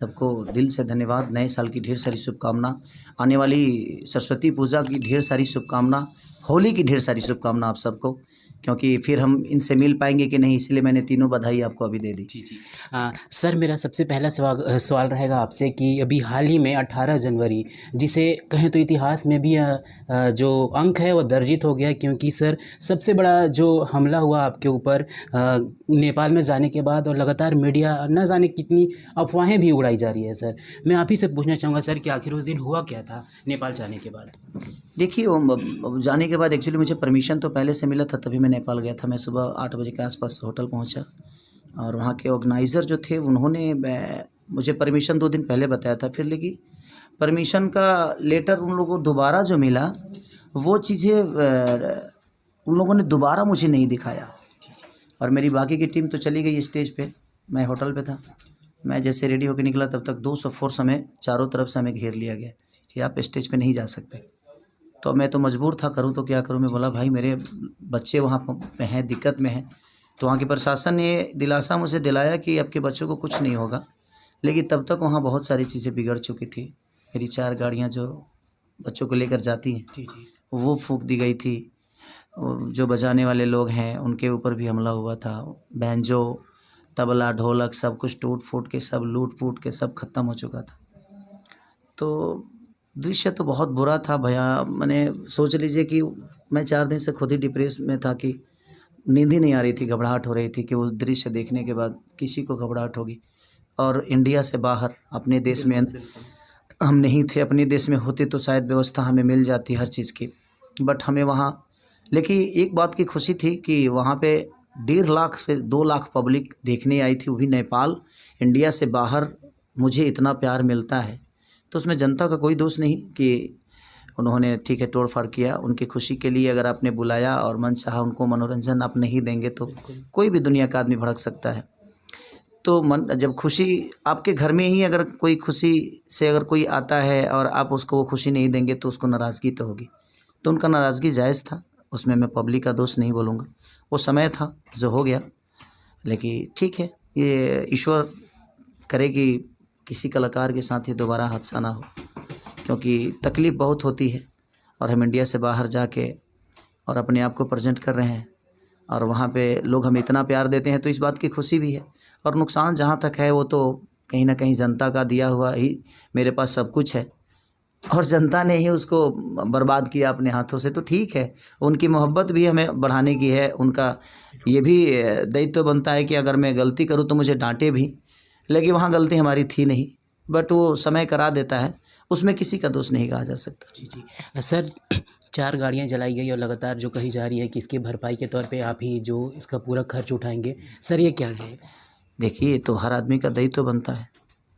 सबको दिल से धन्यवाद। नए साल की ढेर सारी शुभकामना, आने वाली सरस्वती पूजा की ढेर सारी शुभकामना, होली की ढेर सारी शुभकामना आप सबको, क्योंकि फिर हम इनसे मिल पाएंगे कि नहीं, इसलिए मैंने तीनों बधाई आपको अभी दे दी। जी, जी। सर, मेरा सबसे पहला सवाल रहेगा आपसे कि अभी हाल ही में 18 जनवरी, जिसे कहें तो इतिहास में भी जो अंक है वो दर्जित हो गया, क्योंकि सर सबसे बड़ा जो हमला हुआ आपके ऊपर नेपाल में जाने के बाद, और लगातार मीडिया न जाने कितनी अफवाहें भी उड़ाई जा रही है सर। मैं आप ही से पूछना चाहूँगा सर कि आखिर उस दिन हुआ क्या था नेपाल जाने के बाद? देखिए, वो जाने के बाद एक्चुअली मुझे परमिशन तो पहले से मिला था, तभी मैं नेपाल गया था। मैं सुबह 8 बजे के आसपास होटल पहुंचा और वहाँ के ऑर्गेनाइज़र जो थे उन्होंने मुझे परमिशन 2 दिन पहले बताया था। फिर लेकिन परमिशन का लेटर उन लोगों को दोबारा जो मिला, वो चीज़ें उन लोगों ने दोबारा मुझे नहीं दिखाया। और मेरी बाकी की टीम तो चली गई स्टेज पे, मैं होटल पे था। मैं जैसे रेडी होकर निकला तब तक 200 फोर्स हमें चारों तरफ से हमें घेर लिया गया कि आप स्टेज पे नहीं जा सकते। तो मैं तो मजबूर था, करूँ तो क्या करूँ। मैं बोला भाई मेरे बच्चे वहाँ पे हैं, दिक्कत में हैं। तो वहाँ के प्रशासन ने दिलासा मुझे दिलाया कि आपके बच्चों को कुछ नहीं होगा, लेकिन तब तक वहाँ बहुत सारी चीज़ें बिगड़ चुकी थी। मेरी 4 गाड़ियाँ जो बच्चों को लेकर जाती हैं, जी, जी। वो फूँक दी गई थी। जो बजाने वाले लोग हैं उनके ऊपर भी हमला हुआ था। बैंजो, तबला, ढोलक सब कुछ टूट फूट के, सब लूट फूट के सब खत्म हो चुका था। तो दृश्य तो बहुत बुरा था भैया। मैंने सोच लीजिए कि मैं 4 दिन से खुद ही डिप्रेस में था कि नींद ही नहीं आ रही थी, घबराहट हो रही थी कि वो दृश्य देखने के बाद किसी को घबराहट होगी। और इंडिया से बाहर अपने देश में हम नहीं थे, अपने देश में होते तो शायद व्यवस्था हमें मिल जाती हर चीज़ की, बट हमें वहाँ। लेकिन एक बात की खुशी थी कि वहाँ पे 1.5 लाख से 2 लाख पब्लिक देखने आई थी, वो भी नेपाल, इंडिया से बाहर। मुझे इतना प्यार मिलता है तो उसमें जनता का कोई दोष नहीं कि उन्होंने ठीक है तोड़-फाड़ किया। उनकी खुशी के लिए अगर आपने बुलाया और मनचाहा उनको मनोरंजन आप नहीं देंगे तो कोई भी दुनिया का आदमी भड़क सकता है। तो मन जब खुशी आपके घर में ही अगर कोई खुशी से अगर कोई आता है और आप उसको वो खुशी नहीं देंगे तो उसको नाराज़गी तो होगी। तो उनका नाराज़गी जायज़ था, उसमें मैं पब्लिक का दोष नहीं बोलूँगा। वो समय था जो हो गया, लेकिन ठीक है, ये ईश्वर करे कि किसी कलाकार के साथ ये दोबारा हादसा ना हो, क्योंकि तकलीफ़ बहुत होती है। और हम इंडिया से बाहर जाके और अपने आप को प्रेजेंट कर रहे हैं और वहाँ पे लोग हमें इतना प्यार देते हैं, तो इस बात की खुशी भी है। और नुकसान जहाँ तक है वो तो कहीं न कहीं जनता का दिया हुआ ही मेरे पास सब कुछ है और जनता ने ही उसको बर्बाद किया अपने हाथों से। तो ठीक है, उनकी मोहब्बत भी हमें बढ़ाने की है। उनका ये भी दायित्व बनता है कि अगर मैं गलती करूँ तो मुझे डाँटे भी, लेकिन वहाँ गलती हमारी थी नहीं, बट वो समय करा देता है, उसमें किसी का दोष नहीं कहा जा सकता। जी, जी। सर, 4 गाड़ियाँ जलाई गई और लगातार जो कही जा रही है कि इसकी भरपाई के तौर पे आप ही जो इसका पूरा खर्च उठाएँगे। सर, ये क्या है? देखिए, ये तो हर आदमी का दायित्व बनता है,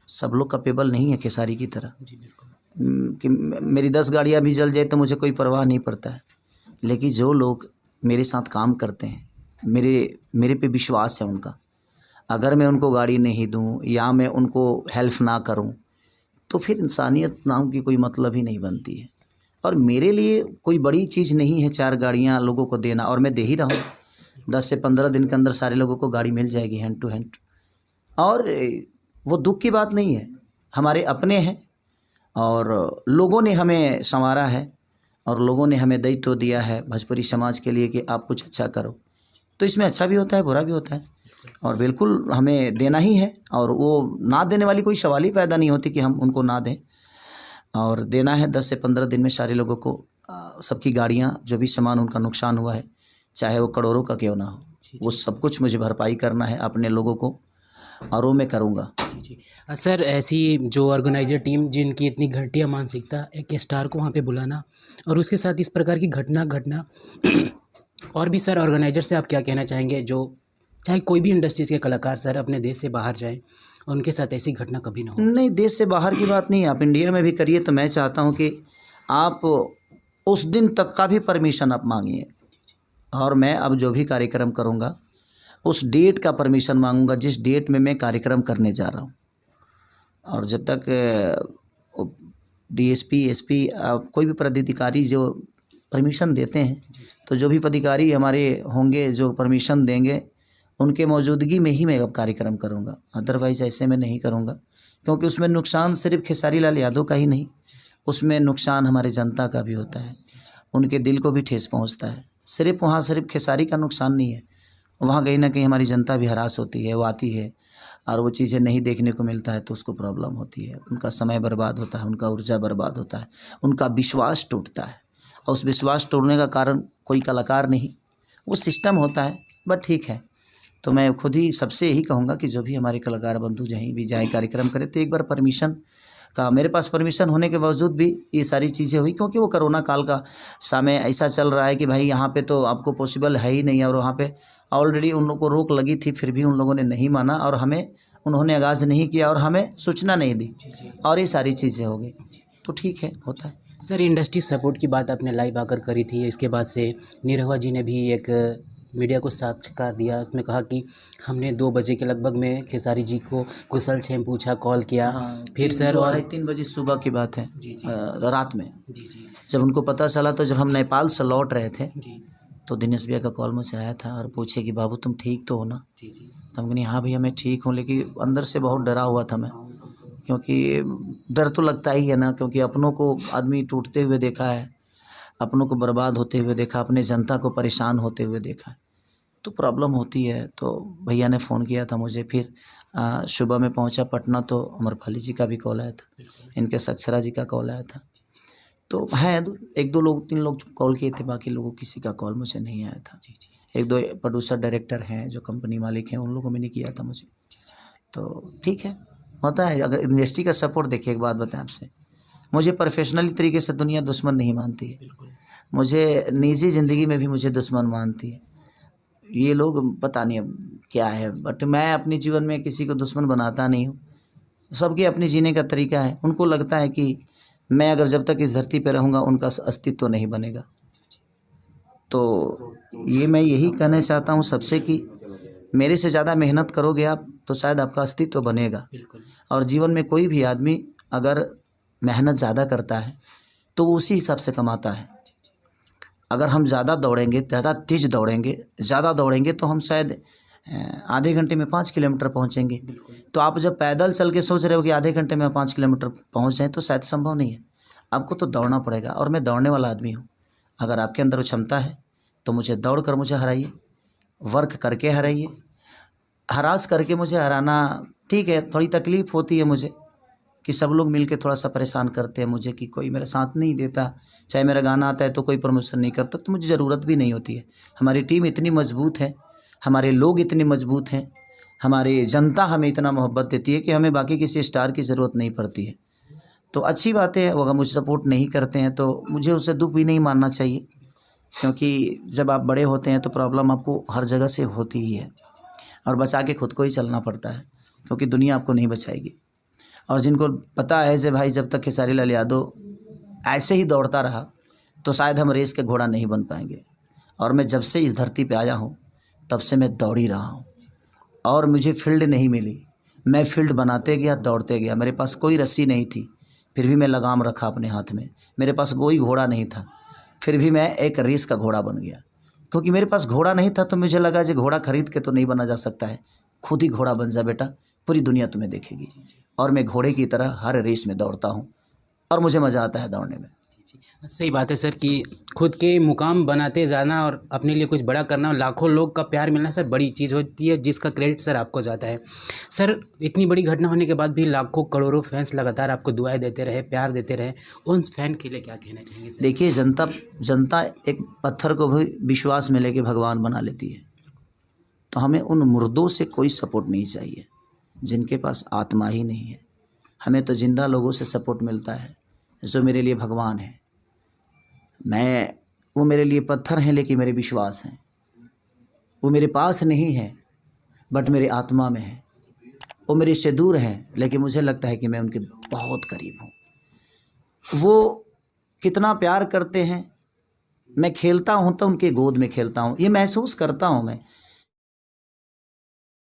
सब लोग कैपेबल नहीं है खेसारी की तरह। जी, बिल्कुल। कि मेरी 10 गाड़ियाँ भी जल जाए तो मुझे कोई परवाह नहीं पड़ता है, लेकिन जो लोग मेरे साथ काम करते हैं, मेरे पे विश्वास है उनका, अगर मैं उनको गाड़ी नहीं दूँ या मैं उनको हेल्प ना करूँ तो फिर इंसानियत नाम की कोई मतलब ही नहीं बनती है। और मेरे लिए कोई बड़ी चीज़ नहीं है 4 गाड़ियाँ लोगों को देना, और मैं दे ही रहा हूँ। 10 से 15 दिन के अंदर सारे लोगों को गाड़ी मिल जाएगी हैंड टू हैंड। और वो दुःख की बात नहीं है, हमारे अपने हैं और लोगों ने हमें सँवारा है और लोगों ने हमें दायित्व दिया है भोजपुरी समाज के लिए कि आप कुछ अच्छा करो। तो इसमें अच्छा भी होता है, बुरा भी होता है और बिल्कुल हमें देना ही है। और वो ना देने वाली कोई सवाल ही पैदा नहीं होती कि हम उनको ना दें, और देना है। 10 से 15 दिन में सारे लोगों को सबकी गाड़ियाँ, जो भी सामान उनका नुकसान हुआ है, चाहे वो करोड़ों का क्यों ना हो, वो सब कुछ मुझे भरपाई करना है अपने लोगों को, और वो मैं करूँगा। जी। सर, ऐसी जो ऑर्गेनाइज़र टीम जिनकी इतनी घटिया मानसिकता, एक स्टार को वहाँ पे बुलाना और उसके साथ इस प्रकार की घटना घटना और भी सर ऑर्गेनाइज़र से आप क्या कहना चाहेंगे, जो चाहे कोई भी इंडस्ट्रीज़ के कलाकार सर अपने देश से बाहर जाएँ, उनके साथ ऐसी घटना कभी ना हो? नहीं, देश से बाहर की बात नहीं है, आप इंडिया में भी करिए। तो मैं चाहता हूँ कि आप उस दिन तक का भी परमिशन आप मांगिए, और मैं अब जो भी कार्यक्रम करूँगा उस डेट का परमिशन मांगूंगा जिस डेट में मैं कार्यक्रम करने जा रहा हूँ। और जब तक डीएसपी, एसपी, कोई भी पदाधिकारी जो परमिशन देते हैं, तो जो भी पदाधिकारी हमारे होंगे जो परमिशन देंगे, उनके मौजूदगी में ही मैं अब कार्यक्रम करूँगा, अदरवाइज़ ऐसे मैं नहीं करूँगा। क्योंकि उसमें नुकसान सिर्फ खेसारी लाल यादव का ही नहीं, उसमें नुकसान हमारे जनता का भी होता है, उनके दिल को भी ठेस पहुंचता है। सिर्फ खेसारी का नुकसान नहीं है, वहाँ कहीं ना कहीं हमारी जनता भी हरास होती है, वो आती है और वो चीज़ें नहीं देखने को मिलता है तो उसको प्रॉब्लम होती है, उनका समय बर्बाद होता है, उनका ऊर्जा बर्बाद होता है, उनका विश्वास टूटता है। और उस विश्वास टूटने का कारण कोई कलाकार नहीं, वो सिस्टम होता है। बट ठीक है, तो मैं खुद ही सबसे यही कहूँगा कि जो भी हमारे कलाकार बंधु कहीं भी जाए कार्यक्रम करे तो एक बार परमिशन का, मेरे पास परमिशन होने के बावजूद भी ये सारी चीज़ें हुई, क्योंकि वो कोरोना काल का समय ऐसा चल रहा है कि भाई यहाँ पे तो आपको पॉसिबल है ही नहीं, और वहाँ पे ऑलरेडी उन लोगों को रोक लगी थी, फिर भी उन लोगों ने नहीं माना और हमें उन्होंने आगाज़ नहीं किया और हमें सूचना नहीं दी और ये सारी चीज़ें हो गई। तो ठीक है, होता है। सर, इंडस्ट्री सपोर्ट की बात आपने लाइव आकर करी थी, इसके बाद से निरहुआ जी ने भी एक मीडिया को साक्षात्कार दिया, उसमें कहा कि हमने 2 बजे के लगभग में खेसारी जी को कुशल क्षेम पूछा, कॉल किया। हाँ, फिर सर और 2-3 बजे सुबह की बात है, जी जी रात में जी जी जब उनको पता चला, तो जब हम नेपाल से लौट रहे थे जी तो दिनेश भैया का कॉल मुझे आया था और पूछे कि बाबू तुम ठीक तो हो ना। जी जी तो हम कहा हाँ भैया मैं ठीक हूँ, लेकिन अंदर से बहुत डरा हुआ था मैं, क्योंकि डर तो लगता ही है ना, क्योंकि अपनों को आदमी टूटते हुए देखा है, अपनों को बर्बाद होते हुए देखा, अपने जनता को परेशान होते हुए देखा है, तो प्रॉब्लम होती है। तो भैया ने फ़ोन किया था मुझे, फिर सुबह में पहुंचा पटना तो अमरपाली जी का भी कॉल आया था, इनके सक्षरा जी का कॉल आया था। तो है 1-2 लोग 3 लोग कॉल किए थे, बाकी लोगों किसी का कॉल मुझे नहीं आया था। 1-2 प्रोड्यूसर डायरेक्टर हैं जो कंपनी मालिक हैं, उन लोगों में नहीं किया था मुझे। तो ठीक है, होता है। अगर इंडस्ट्री का सपोर्ट, देखिए एक बात बताएं आपसे, मुझे प्रोफेशनली तरीके से दुनिया दुश्मन नहीं मानती है, मुझे निजी ज़िंदगी में भी मुझे दुश्मन मानती है। ये लोग पता नहीं अब क्या है, बट मैं अपने जीवन में किसी को दुश्मन बनाता नहीं हूँ। सबके अपने जीने का तरीका है, उनको लगता है कि मैं अगर जब तक इस धरती पे रहूँगा उनका अस्तित्व नहीं बनेगा। तो ये मैं यही कहना चाहता हूँ सबसे कि मेरे से ज़्यादा मेहनत करोगे आप तो शायद आपका अस्तित्व बनेगा। और जीवन में कोई भी आदमी अगर मेहनत ज़्यादा करता है तो वो उसी हिसाब से कमाता है। अगर हम ज़्यादा दौड़ेंगे, ज़्यादा तेज़ दौड़ेंगे, ज़्यादा दौड़ेंगे तो हम शायद आधे घंटे में 5 किलोमीटर पहुँचेंगे। तो आप जब पैदल चल के सोच रहे हो कि आधे घंटे में 5 किलोमीटर पहुँच जाएँ तो शायद संभव नहीं है, आपको तो दौड़ना पड़ेगा। और मैं दौड़ने वाला आदमी हूँ। अगर आपके अंदर वो क्षमता है तो मुझे दौड़ कर मुझे हराइए, वर्क करके हराइए। हरास करके मुझे हराना ठीक है, थोड़ी तकलीफ़ होती है मुझे कि सब लोग मिलके थोड़ा-सा परेशान करते हैं मुझे कि कोई मेरा साथ नहीं देता, चाहे मेरा गाना आता है तो कोई प्रमोशन नहीं करता, तो मुझे ज़रूरत भी नहीं होती है। हमारी टीम इतनी मजबूत है, हमारे लोग इतने मजबूत हैं, हमारी जनता हमें इतना मोहब्बत देती है कि हमें बाकी किसी स्टार की ज़रूरत नहीं पड़ती है। तो अच्छी बात है, वो अगर मुझे सपोर्ट नहीं करते हैं तो मुझे उसे दुःख भी नहीं मानना चाहिए, क्योंकि जब आप बड़े होते हैं तो प्रॉब्लम आपको हर जगह से होती ही है और बचा के खुद को ही चलना पड़ता है, क्योंकि दुनिया आपको नहीं बचाएगी। और जिनको पता है कि भाई जब तक खेसारी लाल यादव ऐसे ही दौड़ता रहा तो शायद हम रेस के घोड़ा नहीं बन पाएंगे। और मैं जब से इस धरती पे आया हूँ तब से मैं दौड़ ही रहा हूँ और मुझे फील्ड नहीं मिली, मैं फील्ड बनाते गया, दौड़ते गया। मेरे पास कोई रस्सी नहीं थी, फिर भी मैं लगाम रखा अपने हाथ में। मेरे पास कोई घोड़ा नहीं था, फिर भी मैं एक रेस का घोड़ा बन गया। क्योंकि मेरे पास घोड़ा नहीं था तो मुझे लगा कि घोड़ा खरीद के तो नहीं बना जा सकता है, खुद ही घोड़ा बन जा बेटा, पूरी दुनिया तुम्हें देखेगी। और मैं घोड़े की तरह हर रेस में दौड़ता हूँ और मुझे मज़ा आता है दौड़ने में। सही बात है सर कि खुद के मुकाम बनाते जाना और अपने लिए कुछ बड़ा करना और लाखों लोग का प्यार मिलना सर बड़ी चीज़ होती है, जिसका क्रेडिट सर आपको जाता है। सर, इतनी बड़ी घटना होने के बाद भी लाखों करोड़ों फैंस लगातार आपको दुआएं देते रहे, प्यार देते रहे, उन फैन के लिए क्या कहना चाहेंगे सर? देखिए, जनता एक पत्थर को भी विश्वास में लेके भगवान बना लेती है। तो हमें उन मुर्दों से कोई सपोर्ट नहीं चाहिए जिनके पास आत्मा ही नहीं है। हमें तो जिंदा लोगों से सपोर्ट मिलता है जो मेरे लिए भगवान है। वो मेरे लिए पत्थर हैं लेकिन मेरे विश्वास हैं। वो मेरे पास नहीं है बट मेरे आत्मा में है। वो मेरे से दूर हैं लेकिन मुझे लगता है कि मैं उनके बहुत करीब हूँ। वो कितना प्यार करते हैं, मैं खेलता हूँ तो उनके गोद में खेलता हूँ, ये महसूस करता हूँ मैं।